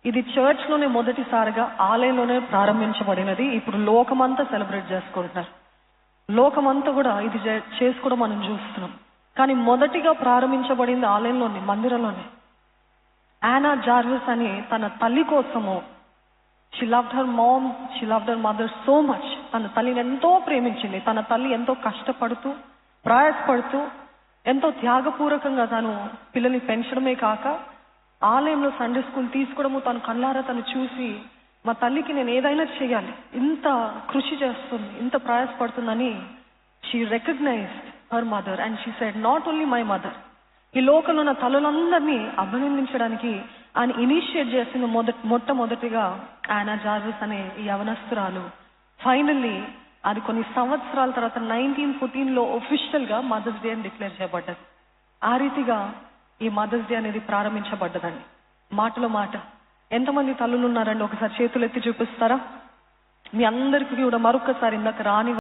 ఇది చర్చ్ లోనే మొదటిసారిగా ఆలయంలోనే ప్రారంభించబడినది. ఇప్పుడు లోకమంతా సెలబ్రేట్ చేసుకుంటున్నారు. లోకమంతా కూడా ఇది చేసుకోవడం మనం చూస్తున్నాం. కానీ మొదటిగా ప్రారంభించబడింది ఆలయంలోనే, మందిరంలోనే. యానా జార్విస్ అని తన తల్లి కోసము, she loved her mom, she loved her mother so much. తన తల్లిని ఎంతో ప్రేమించింది. తన తల్లి ఎంతో కష్టపడుతూ, ప్రయాసపడుతూ, ఎంతో త్యాగపూర్వకంగా తను పిల్లల్ని పెంచడమే కాక ఆలయంలో సండే స్కూల్ తీసుకోవడము, తన కళ్ళారా తను చూసి, మా తల్లికి నేను ఏదైనా చేయాలి, ఇంత కృషి చేస్తుంది, ఇంత ప్రయాసపడుతుందని she recognized her mother and she said, not only my mother, ఈ లోకంలో ఉన్న తల్లులందరినీ అభినందించడానికి ఆయన ఇనిషియేట్ చేసిన మొట్టమొదటిగా యానా జార్విస్ అనే ఈ యవనస్తురాలు ఫైనల్లీ అది కొన్ని సంవత్సరాల తర్వాత 1914లో ఒఫిషియల్ గా మదర్స్ డే అని డిక్లేర్ చేయబడ్డది. ఆ రీతిగా ఈ మదర్స్ డే అనేది ప్రారంభించబడ్డదండి. మాటలో మాట ఎంతమంది తల్లులు ఉన్నారండి? ఒకసారి చేతులు ఎత్తి చూపిస్తారా? మీ అందరికీ కూడా మరొకసారి ఇందాక రాని